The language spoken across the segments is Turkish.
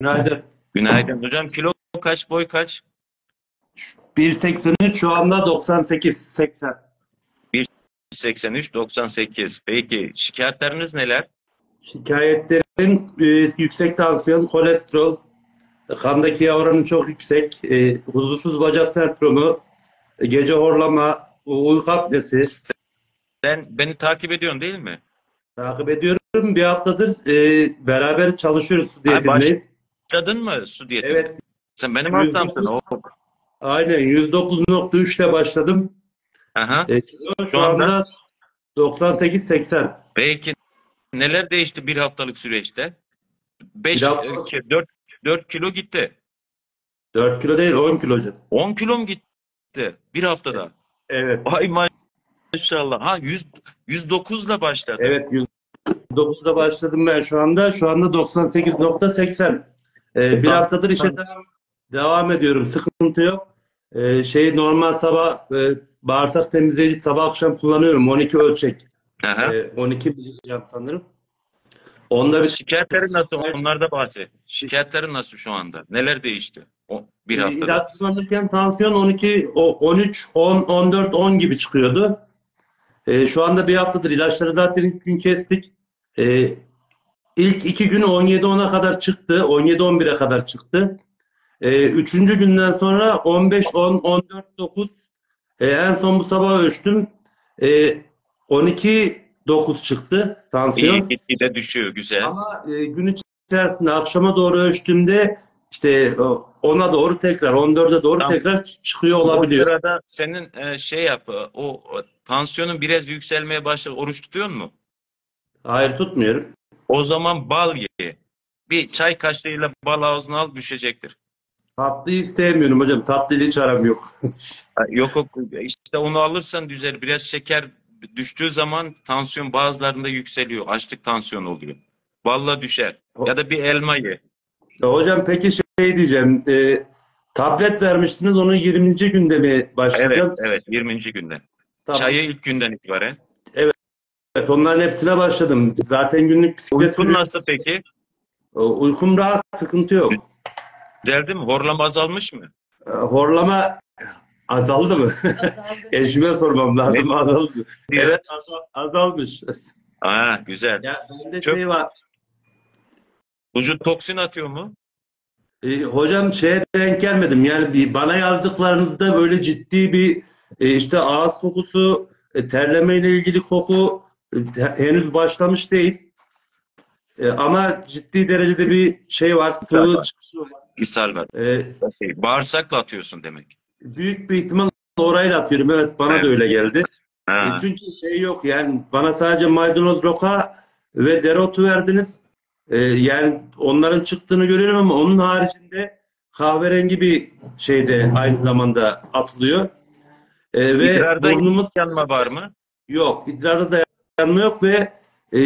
Günaydın. Günaydın hocam. Kilo kaç, boy kaç? 1.83 şu anda 98 80. 1,83, 98. Peki şikayetleriniz neler? Şikayetlerin yüksek tansiyon, kolesterol, kandaki yağ oranı çok yüksek, huzursuz bacak sendromu, gece horlama, uyku apnesi. Sen beni takip ediyorsun değil mi? Takip ediyorum. Bir haftadır beraber çalışıyoruz su Ha, diyetindeyim. başladın mı su diyetine? Evet, Sen benim hastamsın. 109, O. aynen 109.3 ile başladım. Aha. Kilo Şu şu anda anda 98-80. belki neler değişti bir haftalık süreçte? Bir 5, hafta 4 kilo gitti. 4 kilo değil 10 kilo hocam. 10 kilo mu gitti bir haftada? Evet. Ay maşallah. Ha, 109'la başladın. Evet, 109'da başladım ben şu anda. Şu anda 98.80. Bir Sana haftadır işe devam ediyorum. Sıkıntı yok. Normal sabah bağırsak temizleyici sabah akşam kullanıyorum. 12 ölçek. Aha. 12 miligram sanırım. Onda bir Şikayetlerin nasıl? Onlarda bahset. Şikayetlerin nasıl şu anda? Neler değişti? O bir haftada. ilaç kullanırken tansiyon 12, 13, 10, 14, 10 gibi çıkıyordu. Şu anda bir haftadır ilaçları zaten ilk gün kestik. E, İlk 2 gün 17-10'a kadar çıktı. 17-11'e kadar çıktı. Üçüncü günden sonra 15-10, 14-9. En son bu sabah ölçtüm. E, 12-9 çıktı İyi, tansiyon. gitgide düşüyor. Güzel. Ama gün içerisinde akşama doğru ölçtüğümde işte 10'a doğru tekrar, 14'e doğru Tam tekrar çıkıyor o olabiliyor. sırada senin şey yap, o tansiyonun biraz yükselmeye başladı. Oruç tutuyor mu? Hayır tutmuyorum. O zaman bal ye. Bir çay kaşığıyla bal ağzına al, düşecektir. Tatlıyı sevmiyorum hocam. Tatlıyla hiç aram yok. Yok yok, işte onu alırsan düzelir. Biraz şeker düştüğü zaman tansiyon bazılarında yükseliyor. Açlık tansiyonu oluyor. Balla düşer. Ya da bir elma ye. Hocam peki diyeceğim. Tablet vermiştiniz. Onu 20. günde mi Evet, başlayacağım? evet, 20. günde. Tamam. Çayı ilk günden itibaren. Evet, onların hepsine başladım. Zaten günlük bisiklet Uykun sürüyorum. nasıl peki? Uykum rahat, sıkıntı yok. Düzeldi mi? Horlama azalmış mı? Horlama azaldı mı? Eşime sormam Ne lazım. Azaldı mı? diyor? Evet, azalmış. Aa, güzel. Ya bende Çöp. var. Vücut toksin atıyor mu? Hocam denk gelmedim. Yani bana yazdıklarınızda böyle ciddi bir işte ağız kokusu, terleme ile ilgili koku henüz başlamış değil. Ama ciddi derecede bir var, İshal sıvı var. çıkışı var. İshal var. E, Bağırsakla atıyorsun demek. Büyük bir ihtimal orayla atıyorum. Evet, bana da Evet. öyle geldi. Ha. Çünkü yok yani bana sadece maydanoz, roka ve dereotu verdiniz. Yani onların çıktığını görüyorum ama onun haricinde kahverengi bir de aynı zamanda atılıyor. Ve İdrarda burnumuz yanma var mı? yok. İdrarda dayanma yok ve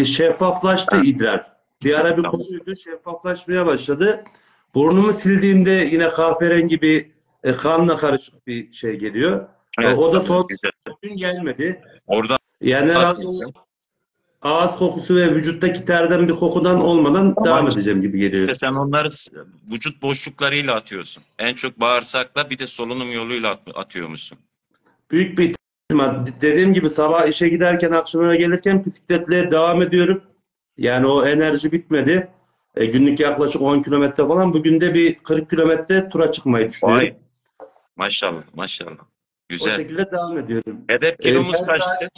şeffaflaştı Ha, idrar. Bir ara bir tamam. koyuydu, şeffaflaşmaya başladı. Burnumu sildiğimde yine kahverengi bir kanla karışık bir geliyor. Evet, O da tamam, son güzel. gün gelmedi. Orada Yani herhalde o haklısın. ağız kokusu ve vücuttaki terden bir kokudan olmadan Ama devam edeceğim gibi geliyor. işte sen onları vücut boşluklarıyla atıyorsun. En çok bağırsakla, bir de solunum yoluyla atıyormuşsun. Büyük bir ihtimal dediğim gibi sabah işe giderken akşam eve gelirken bisikletle devam ediyorum. Yani o enerji bitmedi. Günlük yaklaşık 10 kilometre falan. Bugün de bir 40 kilometre tura çıkmayı düşünüyorum. Vay, maşallah maşallah. O Güzel. şekilde devam ediyorum. Hedef kilomuz kaçtı?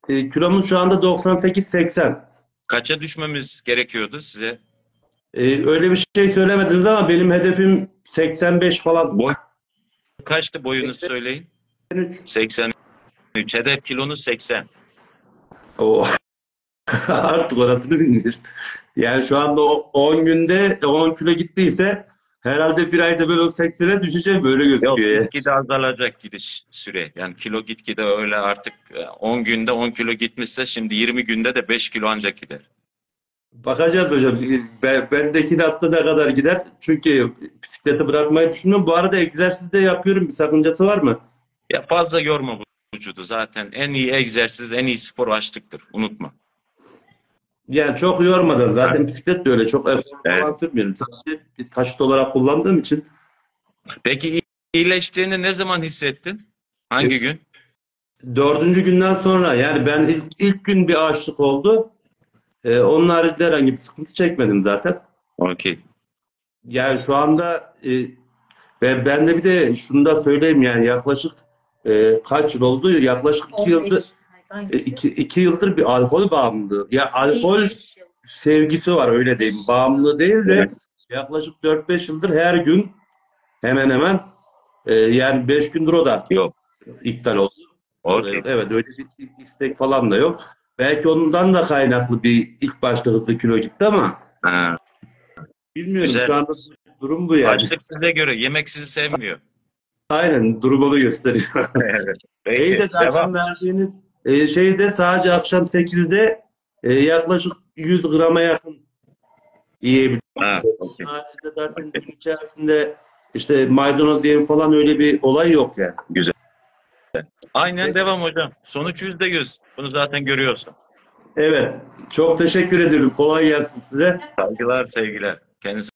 Kilomuz şu anda 98-80. Kaça düşmemiz gerekiyordu size? Öyle bir şey söylemediniz ama benim hedefim 85 falan. Boy kaçtı, boyunuzu 83. söyleyin. 83. Hedef kilonuz 80. O artık orasını bilmiyoruz. Yani şu anda 10 günde 10 kilo gittiyse herhalde bir ayda böyle 80'e düşeceğim böyle Yok, gözüküyor ya. gitgide azalacak gidiş süre. Yani kilo gitgide öyle artık 10 günde 10 kilo gitmişse şimdi 20 günde de 5 kilo ancak gider. Bakacağız hocam. Bendeki hatta ne kadar gider? Çünkü bisikleti bırakmayı düşünüyorum. Bu arada egzersiz de yapıyorum. Bir sakıncası var mı? Ya fazla yorma vücudu zaten. En iyi egzersiz, en iyi spor açlıktır. Unutma. Yani çok yormadan zaten bisiklet de öyle çok efor Evet. falan sürmüyorum. Sadece bir taşıt olarak kullandığım için Peki iyileştiğini ne zaman hissettin? e, Hangi gün? dördüncü günden sonra yani ben ilk gün bir ağaçlık oldu. Onun haricinde herhangi bir sıkıntı çekmedim zaten. Okey. Yani şu anda ve ben de bir de şunu da söyleyeyim yani yaklaşık kaç yıl oldu? Yaklaşık 2 yıldır 15 hangisi? iki yıldır bir alkol bağımlılığı. Ya alkol 5 yıl. sevgisi var öyle diyeyim. Bağımlılığı değil de Evet. yaklaşık 4-5 yıldır her gün hemen hemen yani 5 gündür o da Yok. iptal oldu. O da Okey. yok. Evet öyle bir istek falan da yok. Belki ondan da kaynaklı bir ilk başta hızlı kilo gitti ama Ha, bilmiyorum güzel. şu anda durum bu yani. Açlık size göre. Yemek sizi sevmiyor. Aynen durum onu gösteriyor. Evet. Şeyi Peki. de zaten Devam. verdiğiniz şeyi de sadece akşam 8'de yaklaşık 100 grama yakın Ha, yiyebiliyoruz. Onun okey. haricinde zaten Okey. gün içerisinde işte maydanoz diyelim falan öyle bir olay yok yani. Güzel. Aynen devam hocam. Sonuç %100. Bunu zaten görüyorsun. Evet. Çok teşekkür ederim. Kolay gelsin size. Saygılar, sevgiler. Kendinize